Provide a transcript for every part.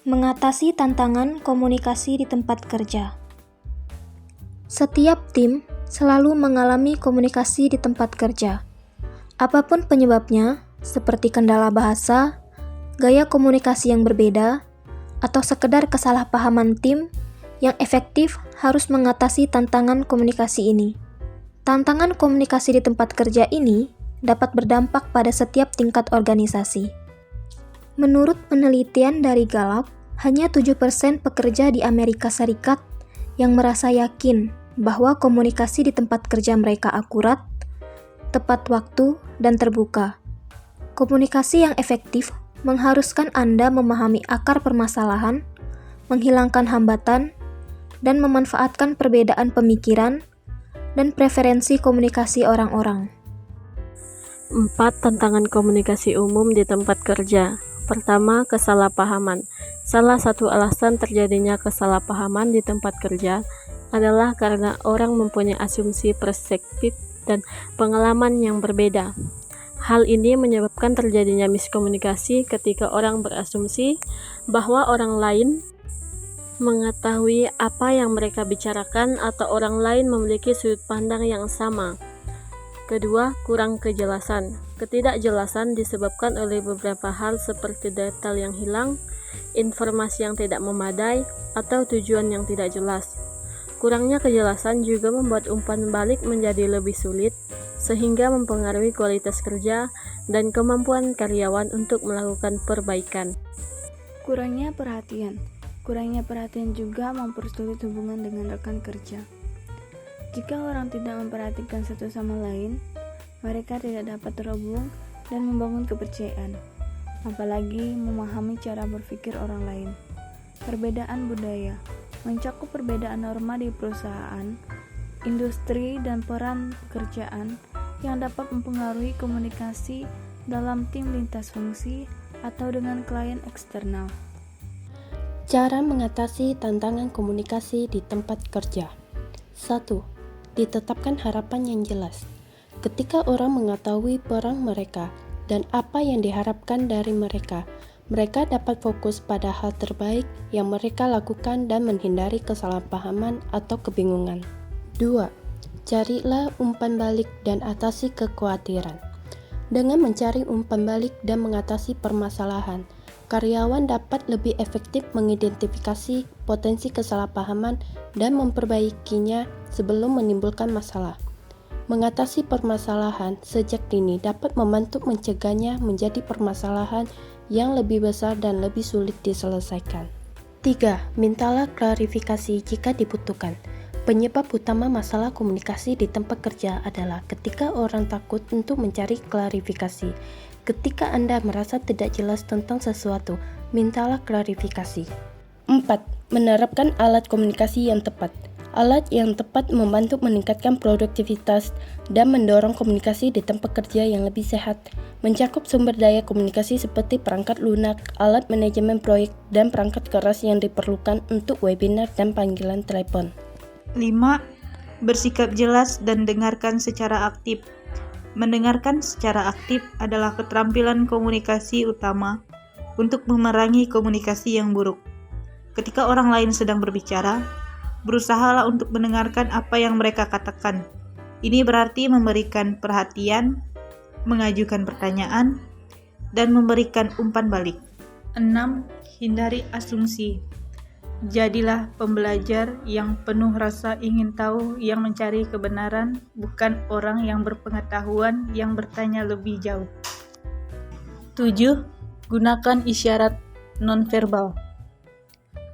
Mengatasi tantangan komunikasi di tempat kerja. Setiap tim selalu mengalami komunikasi di tempat kerja. Apapun penyebabnya, seperti kendala bahasa, gaya komunikasi yang berbeda, atau sekedar kesalahpahaman tim, yang efektif harus mengatasi tantangan komunikasi ini. Tantangan komunikasi di tempat kerja ini dapat berdampak pada setiap tingkat organisasi. Menurut penelitian dari Gallup, hanya 7% pekerja di Amerika Serikat yang merasa yakin bahwa komunikasi di tempat kerja mereka akurat, tepat waktu, dan terbuka. Komunikasi yang efektif mengharuskan Anda memahami akar permasalahan, menghilangkan hambatan, dan memanfaatkan perbedaan pemikiran dan preferensi komunikasi orang-orang. 4 tantangan komunikasi umum di tempat kerja. Pertama, kesalahpahaman. Salah satu alasan terjadinya kesalahpahaman di tempat kerja adalah karena orang mempunyai asumsi perspektif dan pengalaman yang berbeda. Hal ini menyebabkan terjadinya miskomunikasi ketika orang berasumsi bahwa orang lain mengetahui apa yang mereka bicarakan atau orang lain memiliki sudut pandang yang sama. Kedua, kurang kejelasan. Ketidakjelasan disebabkan oleh beberapa hal seperti detail yang hilang, informasi yang tidak memadai, atau tujuan yang tidak jelas. Kurangnya kejelasan juga membuat umpan balik menjadi lebih sulit, sehingga mempengaruhi kualitas kerja dan kemampuan karyawan untuk melakukan perbaikan. Kurangnya perhatian. Kurangnya perhatian juga mempersulit hubungan dengan rekan kerja. Jika orang tidak memperhatikan satu sama lain, mereka tidak dapat terhubung dan membangun kepercayaan, apalagi memahami cara berpikir orang lain. Perbedaan budaya mencakup perbedaan norma di perusahaan, industri, dan peran pekerjaan yang dapat mempengaruhi komunikasi dalam tim lintas fungsi atau dengan klien eksternal. Cara mengatasi tantangan komunikasi di tempat kerja. 1. Ditetapkan harapan yang jelas. Ketika orang mengetahui peran mereka dan apa yang diharapkan dari mereka, mereka dapat fokus pada hal terbaik yang mereka lakukan dan menghindari kesalahpahaman atau kebingungan. 2. Carilah umpan balik dan atasi kekhawatiran. Dengan mencari umpan balik dan mengatasi permasalahan, karyawan dapat lebih efektif mengidentifikasi potensi kesalahpahaman dan memperbaikinya sebelum menimbulkan masalah. Mengatasi permasalahan sejak dini dapat membantu mencegahnya menjadi permasalahan yang lebih besar dan lebih sulit diselesaikan. 3. Mintalah klarifikasi jika dibutuhkan. Penyebab utama masalah komunikasi di tempat kerja adalah ketika orang takut untuk mencari klarifikasi. Ketika Anda merasa tidak jelas tentang sesuatu, mintalah klarifikasi. 4. Menerapkan alat komunikasi yang tepat. Alat yang tepat membantu meningkatkan produktivitas dan mendorong komunikasi di tempat kerja yang lebih sehat. Mencakup sumber daya komunikasi seperti perangkat lunak, alat manajemen proyek, dan perangkat keras yang diperlukan untuk webinar dan panggilan telepon. 5. Bersikap jelas dan dengarkan secara aktif. Mendengarkan secara aktif adalah keterampilan komunikasi utama untuk memerangi komunikasi yang buruk. Ketika orang lain sedang berbicara, berusahalah untuk mendengarkan apa yang mereka katakan. Ini berarti memberikan perhatian, mengajukan pertanyaan, dan memberikan umpan balik. 6. Hindari asumsi. Jadilah pembelajar yang penuh rasa ingin tahu yang mencari kebenaran, bukan orang yang berpengetahuan yang bertanya lebih jauh. 7. Gunakan isyarat nonverbal.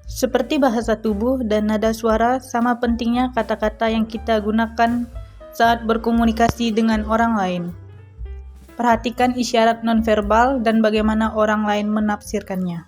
Seperti bahasa tubuh dan nada suara, sama pentingnya kata-kata yang kita gunakan saat berkomunikasi dengan orang lain. Perhatikan isyarat nonverbal dan bagaimana orang lain menafsirkannya.